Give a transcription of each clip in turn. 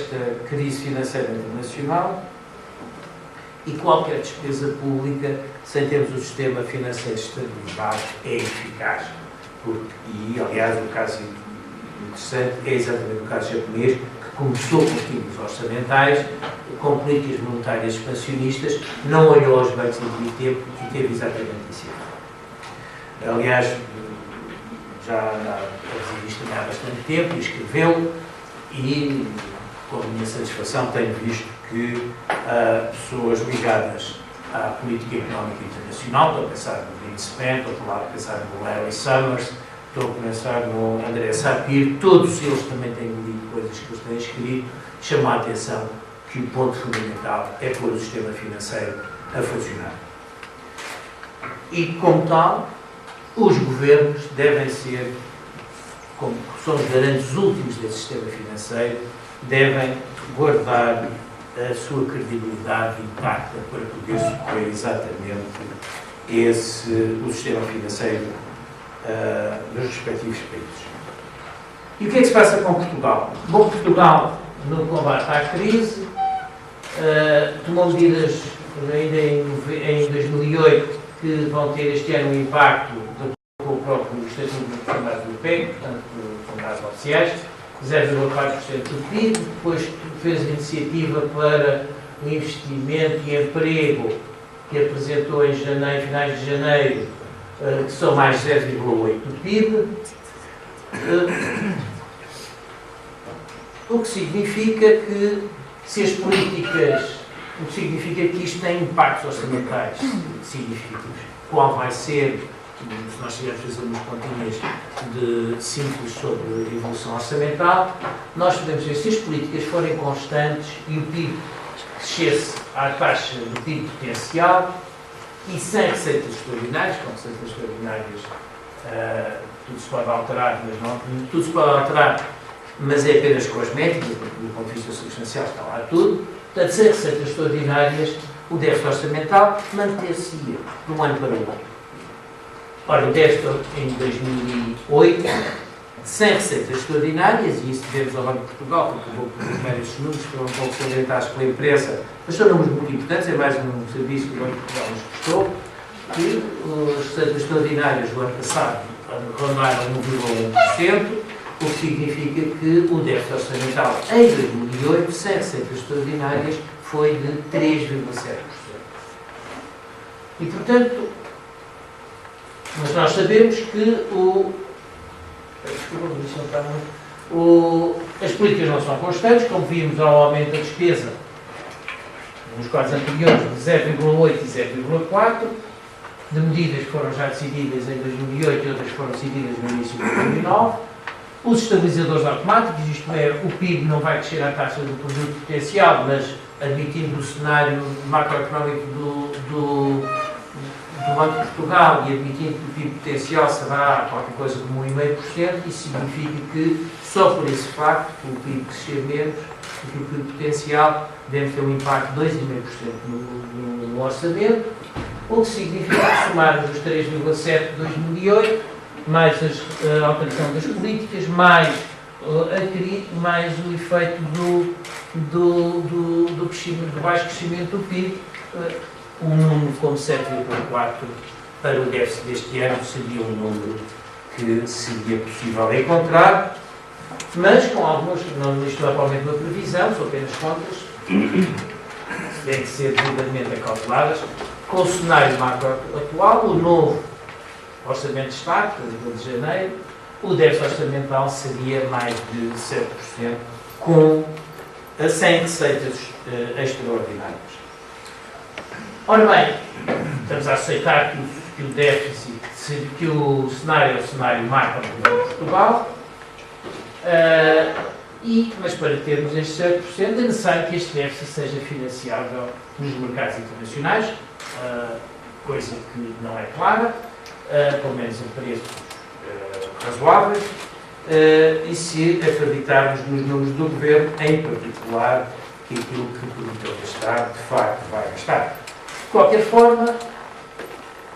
desta crise financeira internacional, e qualquer despesa pública, sem termos um sistema financeiro estabilizado, é eficaz. E, aliás, o caso interessante é exatamente o caso japonês, que começou com estímulos orçamentais, com políticas monetárias expansionistas, não olhou aos bancos em tempo e teve exatamente isso. Aliás, já a revista há bastante tempo e escreveu, e com a minha satisfação tenho visto que pessoas ligadas à política económica internacional, estou a pensar no Greenspan, estou a pensar no Larry Summers, estou a pensar no André Sapir, todos eles também têm lido coisas que eles têm escrito, chamam a atenção que o ponto fundamental é pôr o sistema financeiro a funcionar. E, como tal, os governos devem ser, como são os garantes últimos desse sistema financeiro, devem guardar a sua credibilidade intacta para poder socorrer exatamente o sistema financeiro dos respectivos países. E o que é que se passa com Portugal? Bom, Portugal, no combate à crise, tomou medidas ainda em 2008 que vão ter este ano um impacto com o próprio Estatuto dos Fundados do PEC, portanto, fundados oficiais, 0,4% do PIB, depois fez a iniciativa para o investimento e emprego, que apresentou em janeiro, finais de janeiro, que são mais 0,8% do PIB, o que significa que se as políticas, o que significa que isto tem impactos orçamentais significativos. Qual vai ser, se nós tivermos fazer umas continhas simples sobre a evolução orçamental, nós podemos ver se as políticas forem constantes e o PIB descesse à taxa do PIB potencial e sem receitas extraordinárias, com receitas extraordinárias tudo se pode alterar, mas não, tudo se pode alterar, mas é apenas cosmética, porque do ponto de vista substancial está lá tudo. Portanto, sem receitas extraordinárias, o déficit orçamental manter-se-ia de um ano para o outro. Ora, o déficit em 2008, sem receitas extraordinárias, e isso devemos ao Banco de Portugal, porque eu vou publicar estes números que foram um pouco salientados pela empresa, mas são números muito importantes, é mais um serviço que o Banco de Portugal nos prestou, que as receitas extraordinárias do ano passado rondaram 1,1%, o que significa que o déficit orçamental em 2008, sem receitas extraordinárias, foi de 3,7%. E, portanto, mas nós sabemos que as políticas não são constantes, como vimos ao aumento da despesa nos quadros anteriores de 0,8% e 0,4%, de medidas que foram já decididas em 2008 e outras foram decididas no início de 2009. Os estabilizadores automáticos, isto é, o PIB não vai descer à taxa do produto potencial, mas admitindo o cenário macroeconómico do Banco de Portugal e admitindo que o PIB potencial será qualquer coisa como 1,5%, isso significa que só por esse facto, que o PIB crescer menos do que o PIB potencial, deve ter um impacto de 2,5% no orçamento, o que significa que somarmos os 3,7% de 2008, mais a alteração das políticas, mais o efeito do baixo crescimento do PIB, um número como 7,4 para o déficit deste ano seria um número que seria possível encontrar, mas com algumas, isto não é provavelmente uma previsão, são apenas contas, têm que ser devidamente acauteladas, com o cenário macro atual, o novo Orçamento de Estado, de janeiro, o déficit orçamental seria mais de 7%, sem receitas extraordinárias. Ora bem, estamos a aceitar que o déficit, que o cenário é o cenário macro de Portugal, mas para termos este 7% é necessário que este déficit seja financiável nos mercados internacionais, coisa que não é clara, pelo menos em preços razoáveis, e se acreditarmos nos números do Governo, em particular, que aquilo que prometeu gastar, de facto, vai gastar. De qualquer forma,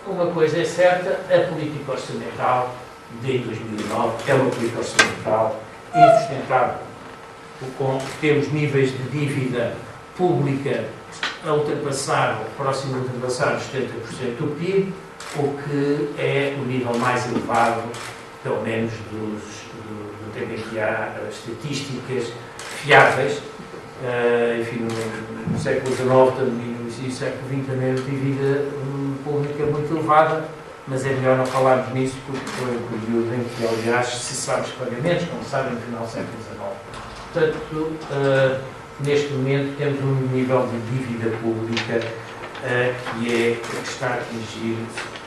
uma coisa é certa, a política orçamental de 2009 é uma política orçamental insustentável. temos níveis de dívida pública a ultrapassar, próximo a ultrapassar os 70% do PIB, o que é o nível mais elevado, pelo menos do tempo em que há estatísticas fiáveis. Enfim, no século XIX também, no início do século XX também a dívida pública muito elevada, mas é melhor não falarmos nisso porque foi um período em que, aliás, cessaram os pagamentos, como sabem, no final do século XIX. Portanto, neste momento temos um nível de dívida pública que está a atingir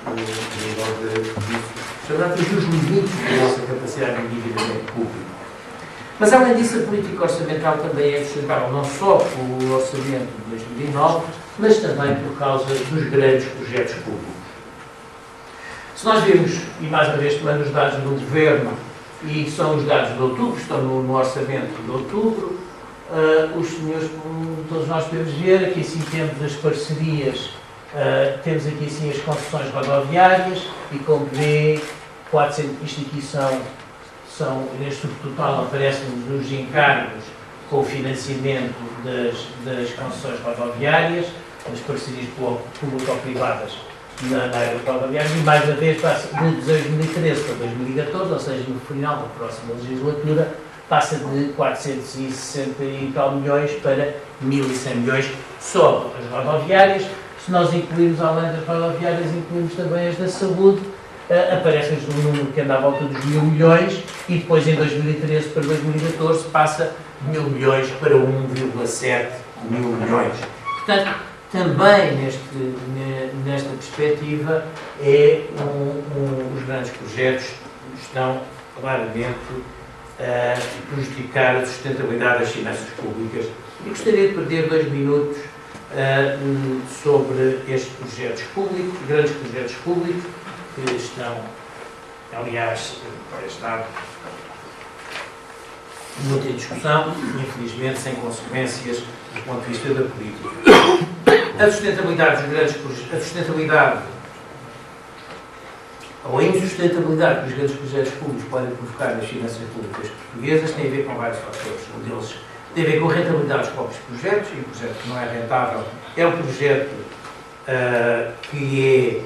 o nível de os limites da nossa capacidade de endividamento público. Mas, além disso, a política orçamental também é sustentável, não só pelo orçamento de 2009, mas também por causa dos grandes projetos públicos. Se nós vimos, e mais uma vez tomando os dados do Governo, e são os dados de outubro, estão no orçamento de outubro, os senhores, todos nós podemos ver, aqui assim temos as parcerias, temos aqui assim as concessões rodoviárias, e como vê, isto aqui são neste subtotal aparecem-nos os encargos com o financiamento das concessões rodoviárias, das parcerias público-privadas na área rodoviária, e mais uma vez passa de 2013 para 2014, ou seja, no final da próxima legislatura, passa de 460 e tal milhões para 1.100 milhões só as rodoviárias. Se nós incluirmos, além das rodoviárias, incluímos também as da saúde, aparece-nos um número que anda à volta dos 1.000 milhões e depois em 2013 para 2014 passa de 1.000 milhões para 1,7 mil milhões. Portanto, também nesta perspectiva os grandes projetos estão claramente a prejudicar a sustentabilidade das finanças públicas. E gostaria de perder 2 minutos sobre estes projetos públicos, grandes projetos públicos, que estão, aliás, para estar muito em discussão, infelizmente sem consequências do ponto de vista da política. A sustentabilidade dos grandes projetos, a sustentabilidade ou a insustentabilidade que os grandes projetos públicos podem provocar nas finanças públicas portuguesas tem a ver com vários fatores. Um deles tem a ver com a rentabilidade dos próprios projetos, e um projeto que não é rentável é um projeto que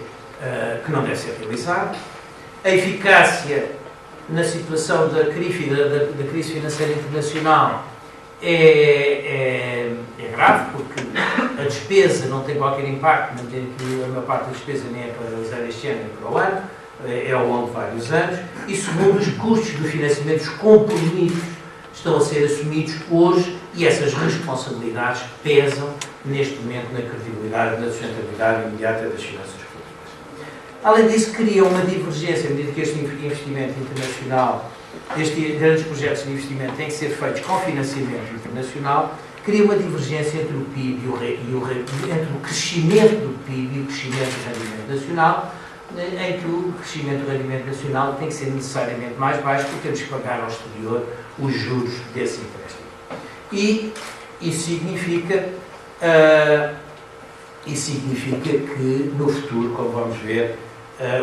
não deve ser realizado. A eficácia na situação da crise financeira internacional é grave, porque a despesa não tem qualquer impacto, não tem que a maior parte da despesa nem é para realizar este ano, nem para o ano, é ao longo de vários anos. E segundo, os custos do financiamento, os compromissos estão a ser assumidos hoje e essas responsabilidades pesam neste momento na credibilidade e na sustentabilidade imediata das finanças públicas. Além disso, cria uma divergência, à medida que este investimento internacional, estes grandes projetos de investimento têm que ser feitos com financiamento internacional, cria uma divergência entre o PIB entre o crescimento do PIB e o crescimento do rendimento nacional, em que o crescimento do rendimento nacional tem que ser necessariamente mais baixo porque temos que pagar ao exterior os juros desse empréstimo. E isso significa que no futuro, como vamos ver,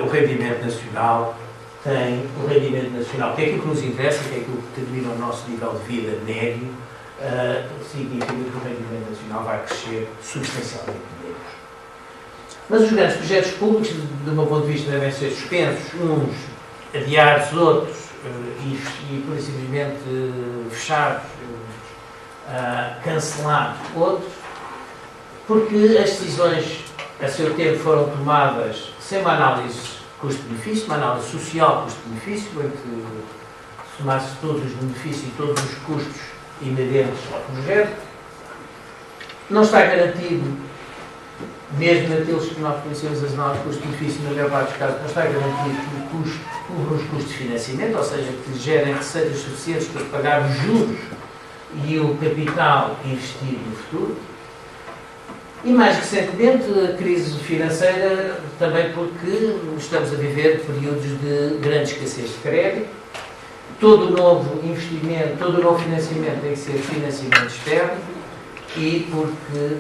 o rendimento nacional que é aquilo que nos interessa, que é aquilo que determina o nosso nível de vida médio, significa que o rendimento nacional vai crescer substancialmente menos. Mas os grandes projetos públicos, do meu ponto de vista, devem ser suspensos, uns adiados, outros, e por simplesmente fechados, cancelados, outros, porque as decisões a seu tempo foram tomadas sem uma análise custo-benefício, uma análise social custo-benefício, em que somasse todos os benefícios e todos os custos inerentes ao projeto. Não está garantido, mesmo naqueles que nós conhecemos as análises custo-benefício, na maior parte dos casos, não está garantido que o custo cubra os custos de financiamento, ou seja, que gerem receitas suficientes para pagar os juros e o capital investido no futuro. E mais recentemente, a crise financeira, também porque estamos a viver períodos de grande escassez de crédito. Todo o novo investimento, todo o novo financiamento tem que ser financiamento externo e porque,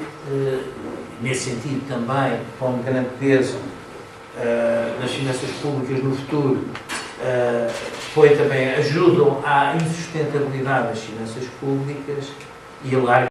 nesse sentido também, com um grande peso nas finanças públicas no futuro, põe também, ajudam à insustentabilidade das finanças públicas e alargam